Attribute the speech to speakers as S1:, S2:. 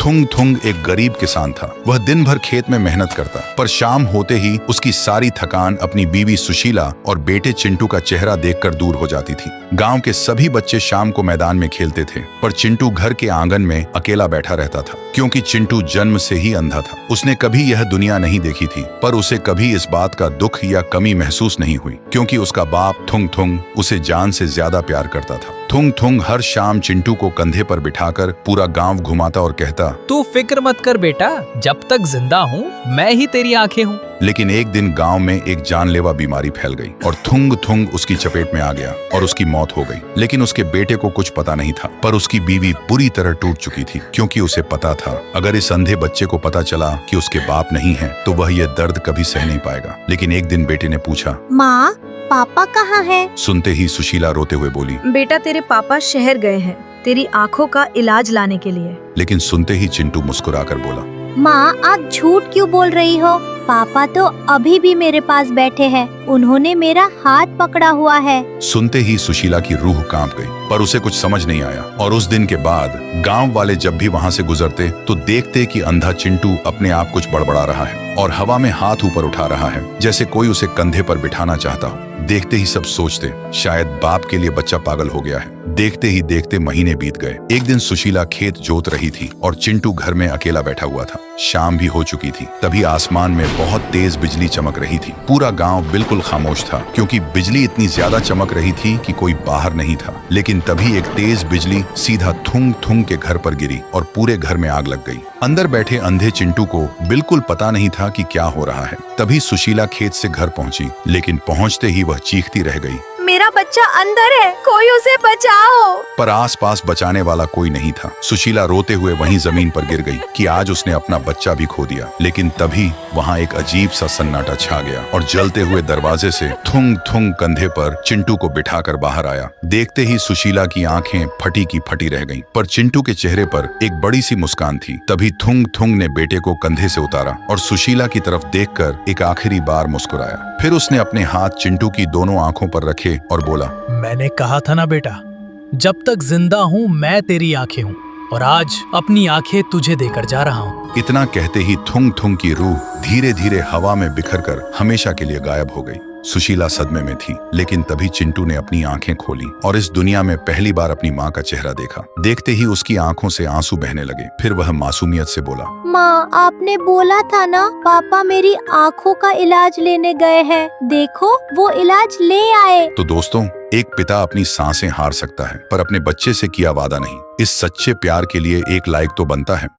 S1: थुंग थुंग एक गरीब किसान था। वह दिन भर खेत में मेहनत करता, पर शाम होते ही उसकी सारी थकान अपनी बीवी सुशीला और बेटे चिंटू का चेहरा देखकर दूर हो जाती थी। गांव के सभी बच्चे शाम को मैदान में खेलते थे, पर चिंटू घर के आंगन में अकेला बैठा रहता था, क्योंकि चिंटू जन्म से ही अंधा था। उसने कभी यह दुनिया नहीं देखी थी, पर उसे कभी इस बात का दुख या कमी महसूस नहीं हुई, क्योंकि उसका बाप थुंग थुंग उसे जान से ज्यादा प्यार करता था। थुंग थुंग हर शाम चिंटू को कंधे पर बिठाकर पूरा गांव घुमाता और कहता,
S2: तू फिक्र मत कर बेटा, जब तक जिंदा हूँ मैं ही तेरी आंखें हूँ।
S1: लेकिन एक दिन गांव में एक जानलेवा बीमारी फैल गई और थुंग थुंग उसकी चपेट में आ गया और उसकी मौत हो गई। लेकिन उसके बेटे को कुछ पता नहीं था, पर उसकी बीवी बुरी तरह टूट चुकी थी, क्योंकि उसे पता था अगर इस अंधे बच्चे को पता चला कि उसके बाप नहीं है तो वह यह दर्द कभी सह नहीं पाएगा। लेकिन एक दिन बेटे ने पूछा,
S3: माँ पापा कहाँ है?
S1: सुनते ही सुशीला रोते हुए बोली,
S4: बेटा तेरे पापा शहर गए हैं तेरी आँखों का इलाज लाने के लिए।
S1: लेकिन सुनते ही चिंटू मुस्कुराकर बोला,
S3: माँ आप झूठ क्यों बोल रही हो? पापा तो अभी भी मेरे पास बैठे हैं, उन्होंने मेरा हाथ पकड़ा हुआ है।
S1: सुनते ही सुशीला की रूह कांप गई, पर उसे कुछ समझ नहीं आया। और उस दिन के बाद गांव वाले जब भी वहां से गुजरते तो देखते कि अंधा चिंटू अपने आप कुछ बड़बड़ा रहा है और हवा में हाथ ऊपर उठा रहा है, जैसे कोई उसे कंधे पर बिठाना चाहता हो। देखते ही सब सोचते शायद बाप के लिए बच्चा पागल हो गया है। देखते ही देखते महीने बीत गए। एक दिन सुशीला खेत जोत रही थी और चिंटू घर में अकेला बैठा हुआ था। शाम भी हो चुकी थी, तभी आसमान में बहुत तेज बिजली चमक रही थी। पूरा गांव बिल्कुल खामोश था, क्योंकि बिजली इतनी ज्यादा चमक रही थी कि कोई बाहर नहीं था। लेकिन तभी एक तेज बिजली सीधा थुंग थुंग के घर पर गिरी और पूरे घर में आग लग गई। अंदर बैठे अंधे चिंटू को बिल्कुल पता नहीं था कि क्या हो रहा है। तभी सुशीला खेत से घर पहुंची, लेकिन पहुंचते ही वह चीखती रह गई,
S4: मेरा बच्चा अंदर है, कोई उसे बचाओ।
S1: पर आसपास बचाने वाला कोई नहीं था। सुशीला रोते हुए वहीं जमीन पर गिर गई कि आज उसने अपना बच्चा भी खो दिया। लेकिन तभी वहां एक अजीब सा सन्नाटा छा गया और जलते हुए दरवाजे से थुंग थुंग कंधे पर चिंटू को बिठाकर बाहर आया। देखते ही सुशीला की आंखें फटी की फटी रह गईं, पर चिंटू के चेहरे पर एक बड़ी सी मुस्कान थी। तभी थुंग थुंग ने बेटे को कंधे से उतारा और सुशीला की तरफ देखकर एक आखिरी बार मुस्कुराया। फिर उसने अपने हाथ चिंटू की दोनों आंखों पर रखे और बोला,
S2: मैंने कहा था ना बेटा, जब तक जिंदा हूँ मैं तेरी आंखें हूँ, और आज अपनी आंखें तुझे देकर जा रहा हूँ।
S1: इतना कहते ही थुंग थुंग की रूह धीरे धीरे हवा में बिखरकर हमेशा के लिए गायब हो गई। सुशीला सदमे में थी, लेकिन तभी चिंटू ने अपनी आंखें खोली और इस दुनिया में पहली बार अपनी माँ का चेहरा देखा। देखते ही उसकी आंखों से आंसू बहने लगे। फिर वह मासूमियत से बोला,
S3: माँ आपने बोला था ना पापा मेरी आँखों का इलाज लेने गए हैं, देखो वो इलाज ले आए।
S1: तो दोस्तों, एक पिता अपनी सांसें हार सकता है, पर अपने बच्चे से किया वादा नहीं। इस सच्चे प्यार के लिए एक लाइक तो बनता है।